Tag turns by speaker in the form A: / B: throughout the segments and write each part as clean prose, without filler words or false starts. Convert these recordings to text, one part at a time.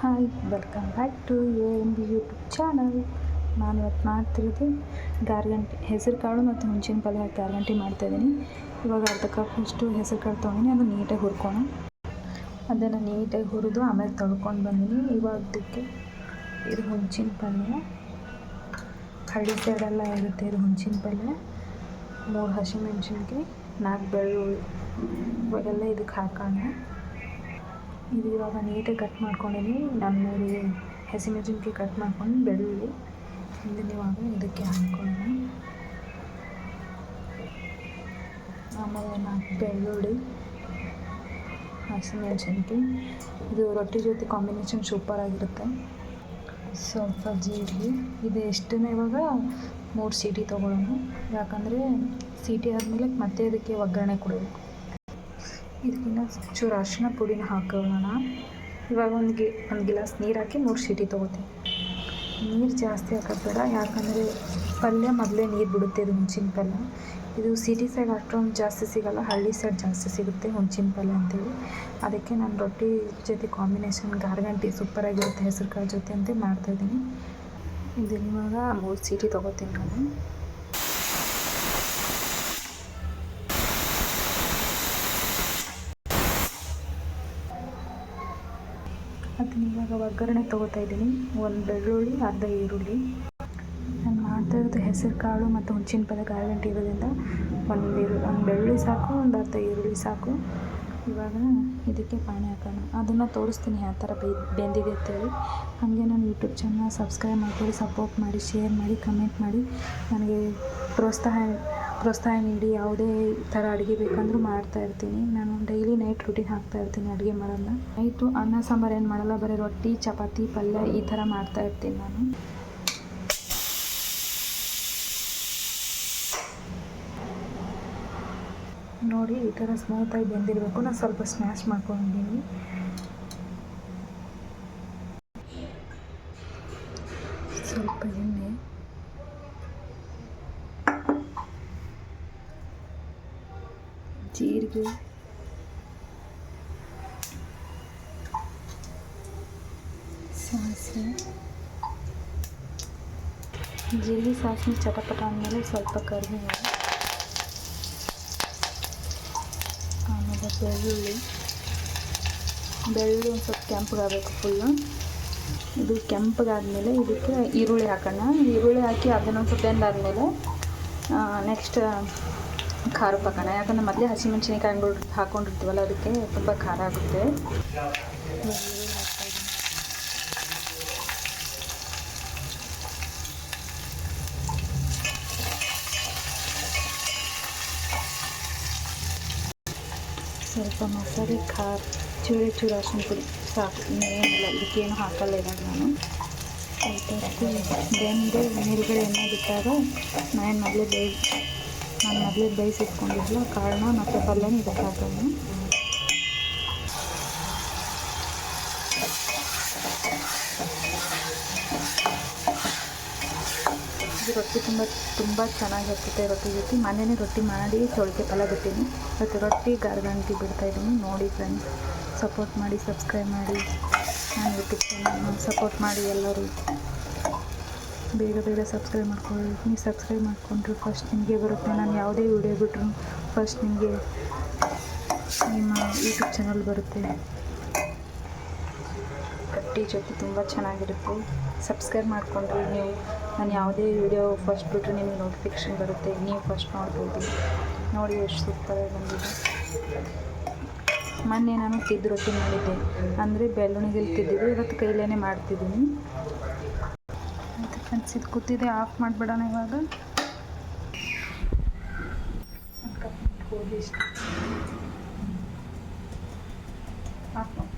A: Hi, welcome back to AMB YouTube channel. ನಾನು ಇವತ್ತು ಮಾಡ್ತಿರೋದು ಗಾರ್ಗಂಟಿ, ಹೆಸರು ಕಾಳು ಮತ್ತು ಹುಣಸಿನ ಪಲ್ಯ ಹಾಕಿ ಗಾರ್ಗಂಟಿ ಮಾಡ್ತಾಯಿದ್ದೀನಿ. ಇವಾಗ ಅರ್ಧ ಕಪ್ಪಷ್ಟು ಹೆಸರು ಕಾಳು ತೊಗೊಂಡಿನಿ, ಅದು ನೀಟಾಗಿ ಹುರ್ಕೋಣ. ಅದನ್ನು ನೀಟಾಗಿ ಹುರಿದು ಆಮೇಲೆ ತೊಳ್ಕೊಂಡು ಬಂದೀನಿ. ಇವಾಗ ಇದಕ್ಕೆ ಇದು ಹುಣಸಿನ ಪಲ್ಯ, ಹಳ್ಳಿ ಸೈಡೆಲ್ಲ ಇರುತ್ತೆ ಇದು ಹುಣಸಿನ ಪಲ್ಯ. 3 ಹಸಿಮೆಣ್ಸಿನ್ಕಾಯಿ, 4 ಬೆಳ್ಳುಳ್ಳಿ, ಇವಾಗೆಲ್ಲ ಇದಕ್ಕೆ ಹಾಕೋಣ. ಇದು ಇವಾಗ ನೀಟಾಗಿ ಕಟ್ ಮಾಡ್ಕೊಂಡಿನಿ. ನಾನು 3 ಹಸಿಮೆಣ್ಸಿನ್ಕಾಯಿ ಕಟ್ ಮಾಡ್ಕೊಂಡು ಬೆಳ್ಳುಳ್ಳಿ ಇದನ್ನ ಇವಾಗ ಇದಕ್ಕೆ ಹಾಕ್ಕೊಳ್ಳೋಣ. ಆಮೇಲೆ 4 ಬೆಳ್ಳುಳ್ಳಿ, ಹಸಿಮೆಣ್ಸಿನ್ಕಾಯಿ. ಇದು ರೊಟ್ಟಿ ಜೊತೆ ಕಾಂಬಿನೇಷನ್ ಸೂಪರಾಗಿರುತ್ತೆ. ಸ್ವಲ್ಪ ಜೀರಿಗೆ. ಇದು ಎಷ್ಟನ್ನ ಇವಾಗ 3 ಸೀಟಿ ತೊಗೊಳ್ಳೋಣ, ಯಾಕಂದರೆ ಸೀಟಿ ಆದಮೇಲೆ ಮತ್ತೆ ಇದಕ್ಕೆ ಒಗ್ಗರಣೆ ಕೊಡಬೇಕು. ಇದಕ್ಕಿಂತ ಚೂರು ಅರಿಶಿನ ಪುಡಿನ ಹಾಕೊಳ್ಳೋಣ. ಇವಾಗ ಒಂದು ಗಿಲಾಸ್ ನೀರು ಹಾಕಿ 3 ಸೀಟಿ ತೊಗೋತೀನಿ. ನೀರು ಜಾಸ್ತಿ ಹಾಕೋದು ಬೇಡ, ಯಾಕಂದರೆ ಪಲ್ಯ ಮೊದಲೇ ನೀರು ಬಿಡುತ್ತೆ. ಇದು ಹುಣಸಿನ ಪಲ್ಯ. ಇದು ಸಿಟಿ ಸೈಡ್ ಅಷ್ಟೊಂದು ಜಾಸ್ತಿ ಸಿಗೋಲ್ಲ, ಹಳ್ಳಿ ಸೈಡ್ ಜಾಸ್ತಿ ಸಿಗುತ್ತೆ ಹುಣಸಿನ ಪಲ್ಯ ಅಂತೇಳಿ. ಅದಕ್ಕೆ ನಾನು ರೊಟ್ಟಿ ಜೊತೆ ಕಾಂಬಿನೇಷನ್ ಗಾರ್ಗಂಟಿ ಸೂಪರಾಗಿರುತ್ತೆ ಹೆಸರು ಕಾಳು ಜೊತೆ ಅಂತ ಮಾಡ್ತಾಯಿದ್ದೀನಿ. ಇದನ್ನ ಇವಾಗ 3 ಸೀಟಿ ತೊಗೋತೀನಿ ನಾನು. ಅದನ್ನ ಇವಾಗ ಒಗ್ಗರಣೆ ತೊಗೋತಾ ಇದ್ದೀನಿ. 1 ಬೆಳ್ಳುಳ್ಳಿ, ಅರ್ಧ ಈರುಳ್ಳಿ. ನಾನು ಮಾಡ್ತಾ ಇರೋದು ಹೆಸರು ಕಾಳು ಮತ್ತು ಹುಣಸಿನ ಪಲ್ಯ ಗಾರ್ಗಂಟಿ ಇರೋದ್ರಿಂದ ಒಂದು ಬೆಳ್ಳುಳ್ಳಿ ಸಾಕು, ಒಂದು ಅರ್ಧ ಈರುಳ್ಳಿ ಸಾಕು. ಇವಾಗ ಇದಕ್ಕೆ ಪಾನಿ ಹಾಕೋಣ. ಅದನ್ನು ತೋರಿಸ್ತೀನಿ ಯಾವ ಥರ ಬೆಂದಿದೆ ಅಂತೇಳಿ. ಹಾಗೆ ನಾನು ಯೂಟ್ಯೂಬ್ ಚಾನಲ್ ಸಬ್ಸ್ಕ್ರೈಬ್ ಮಾಡ್ಕೊಳ್ಳಿ, ಸಪೋರ್ಟ್ ಮಾಡಿ, ಶೇರ್ ಮಾಡಿ, ಕಮೆಂಟ್ ಮಾಡಿ, ನನಗೆ ಪ್ರೋತ್ಸಾಹ ನೀಡಿ. ಯಾವುದೇ ಥರ ಅಡುಗೆ ಬೇಕಂದ್ರೂ ಮಾಡ್ತಾಯಿರ್ತೀನಿ. ನಾನು ಡೈಲಿ ನೈಟ್ ರೂಟೀನ್ ಹಾಕ್ತಾಯಿರ್ತೀನಿ ಅಡುಗೆ ಮಾಡೋದನ್ನ. ನೈಟು ಅನ್ನ ಸಾಂಬಾರು ಏನು ಮಾಡಲ್ಲ, ಬರೀ ರೊಟ್ಟಿ, ಚಪಾತಿ, ಪಲ್ಯ ಈ ಥರ ಮಾಡ್ತಾಯಿರ್ತೀನಿ ನಾನು. ನೋಡಿ, ಈ ಥರ ಸ್ಮೂತಾಗಿ ಬೆಂದಿರಬೇಕು. ನಾನು ಸ್ವಲ್ಪ ಸ್ಮ್ಯಾಶ್ ಮಾಡ್ಕೊಂಡಿದ್ದೀನಿ. ಸ್ವಲ್ಪ ಎಣ್ಣೆ, ಜೀರಿಗೆ, ಸಾಸಿವೆ. ಜೀರಿಗೆ ಸಾಸಿವೆ ಚಟಪಟ ಅಂದಮೇಲೆ ಸ್ವಲ್ಪ ಕರಿಬೇವು, ಆಮೇಲೆ ಬೆಳ್ಳುಳ್ಳಿ ಒಂದು ಸ್ವಲ್ಪ ಕೆಂಪಗಾಗಬೇಕು ಫುಲ್ಲು. ಇದು ಕೆಂಪಗಾದಮೇಲೆ ಇದಕ್ಕೆ ಈರುಳ್ಳಿ ಹಾಕೋಣ. ಈರುಳ್ಳಿ ಹಾಕಿ ಅದನ್ನೊಂದು ಸ್ವಲ್ಪ ಬೆಂದಾದಮೇಲೆ ನೆಕ್ಸ್ಟ್ ಖಾರಕ್ಕೆ ಹಾಕೋಣ. ಯಾಕಂದರೆ ಮೊದಲೇ ಹಸಿಮೆಣ್ಸಿನ್ಕಾಯಿ ಹಾಕ್ಕೊಂಡಿರ್ತೀವಲ್ಲ, ಅದಕ್ಕೆ ತುಂಬ ಖಾರ ಆಗುತ್ತೆ. ಸ್ವಲ್ಪ ಮಸಾಲೆ, ಖಾರ, ಚೂರು ಅರಿಶಿನ ಪುಡಿ ಸಾಕು, ಇನ್ನೇನಿಲ್ಲ. ಇದಕ್ಕೇನು ಹಾಕಲ್ಲ ಇವಾಗ ನಾನು. ಬೆಂದು ಮೇಲ್ಗಡೆ ಎಣ್ಣೆ ಬಿಟ್ಟಾಗ ನಾನು ಮೊದಲೇ ಬೇಯಿಸಿಟ್ಕೊಂಡಿದ್ಲ ಕಾಳನ್ನ ಮತ್ತು ಪಲ್ಯನ ಇದಕ್ಕೆ ಹಾಕೋಣ. ಇದು ರೊಟ್ಟಿ ತುಂಬ ಚೆನ್ನಾಗಿರ್ತೈತೆ ರೊಟ್ಟಿ ಜೊತೆ. ಮನೆಯೇ ರೊಟ್ಟಿ ಮಾಡಿ ಚೌಳಿಕೆ ಪಲ್ಯ ಬಿಟ್ಟಿನಿ, ಮತ್ತು ರೊಟ್ಟಿ ಗಾರ್ಗಂಟಿ ಬಿಡ್ತಾಯಿದ್ದೀನಿ. ನೋಡಿ ಫ್ರೆಂಡ್ಸ್, ಸಪೋರ್ಟ್ ಮಾಡಿ, ಸಬ್ಸ್ಕ್ರೈಬ್ ಮಾಡಿ, ನಾನು ಯೂಟ್ಯೂಬ್ ಚಾನಲ್ ಸಪೋರ್ಟ್ ಮಾಡಿ. ಎಲ್ಲರೂ ಬೇಗ ಸಬ್ಸ್ಕ್ರೈಬ್ ಮಾಡ್ಕೊಳ್ಳಿ. ನೀವು ಸಬ್ಸ್ಕ್ರೈಬ್ ಮಾಡಿಕೊಂಡ್ರೆ ಫಸ್ಟ್ ನಿಮಗೆ ಬರುತ್ತೆ. ನಾನು ಯಾವುದೇ ವಿಡಿಯೋ ಬಿಟ್ಟರು ಫಸ್ಟ್ ನಿಮಗೆ ನಿಮ್ಮ ಯೂಟ್ಯೂಬ್ ಚಾನಲ್ ಬರುತ್ತೆ. ರೊಟ್ಟಿ ಜೊತೆ ತುಂಬ ಚೆನ್ನಾಗಿರುತ್ತೆ. ಸಬ್ಸ್ಕ್ರೈಬ್ ಮಾಡಿಕೊಂಡ್ರೆ ನೀವು ನಾನು ಯಾವುದೇ ವಿಡಿಯೋ ಫಸ್ಟ್ ಬಿಟ್ಟರೆ ನಿಮಗೆ ನೋಟಿಫಿಕೇಷನ್ ಬರುತ್ತೆ, ನೀವು ಫಸ್ಟ್ ನೋಡ್ಬೋದು. ನೋಡಿ ಎಷ್ಟು ಸೂಪರಾಗಿ ಬಂದಿದೆ. ಮೊನ್ನೆ ನಾನು ತಿದ್ದು ರೊಟ್ಟಿ ಮಾಡಿದ್ದೆ, ಅಂದರೆ ಬೆಳ್ಳುಣಿಗೆಲ್ಲಿ ತಿದ್ದಿದ್ದು. ಇವತ್ತು ಕೈಲೇ ಮಾಡ್ತಿದ್ದೀನಿ. ಮತ್ತು ಫ್ರೆಂಡ್ಸ್, ಇದು ಕೂತಿದೆ, ಆಫ್ ಮಾಡಿಬಿಡೋಣ ಇವಾಗ. ಆಫ್ ಮಾಡಿ.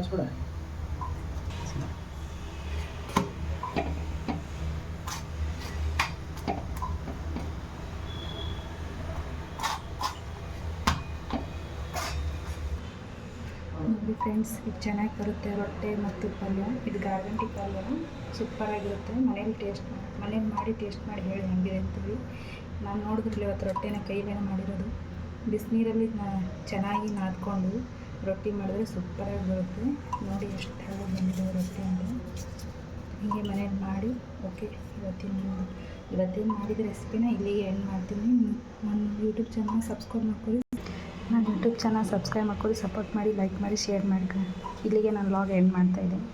B: छोड़ा
A: ನೋಡಿ ಫ್ರೆಂಡ್ಸ್, ಇದು ಚೆನ್ನಾಗಿ ಬರುತ್ತೆ ರೊಟ್ಟೆ ಮತ್ತು ಪಲ್ಯ. ಇದು ಗಾರ್ಗಂಟಿ ಪಲ್ಯ ಸೂಪರಾಗಿರುತ್ತೆ. ಮನೇಲಿ ಮಾಡಿ ಟೇಸ್ಟ್ ಮಾಡಿ ಹೇಳಿ ಹೆಂಗಿದೆ ಅಂತೇಳಿ. ನಾನು ನೋಡಿದ್ರಲ್ಲಿ ಇವತ್ತು ರೊಟ್ಟಿನ ಕೈಲೇನೆ ಮಾಡಿರೋದು. ಬಿಸಿನೀರಲ್ಲಿ ಚೆನ್ನಾಗಿ ನಾದ್ಕೊಂಡು ರೊಟ್ಟಿ ಮಾಡಿದ್ರೆ ಸೂಪರಾಗಿ ಬರುತ್ತೆ. ನೋಡಿ ಎಷ್ಟು ಚೆನ್ನಾಗಿ ಬಂದಿದೆ ರೊಟ್ಟಿ ಅಂತ. ಹೀಗೆ ಮನೇಲಿ ಮಾಡಿ ಓಕೆ. ಇವತ್ತೇನು ಮಾಡಿದ ರೆಸಿಪಿನ ಇಲ್ಲಿಗೆ ಎಂಡ್ ಮಾಡ್ತೀನಿ. ನನ್ನ ಯೂಟ್ಯೂಬ್ ಚಾನಲ್ ಸಬ್ಸ್ಕ್ರೈಬ್ ಮಾಡ್ಕೊಳ್ಳಿ, ಸಪೋರ್ಟ್ ಮಾಡಿ, ಲೈಕ್ ಮಾಡಿ, ಶೇರ್ ಮಾಡ್ಕೊಳ್ಳಿ. ಇಲ್ಲಿಗೆ ನಾನು ವ್ಲಾಗ್ ಎಂಡ್ ಮಾಡ್ತಾಯಿದ್ದೀನಿ.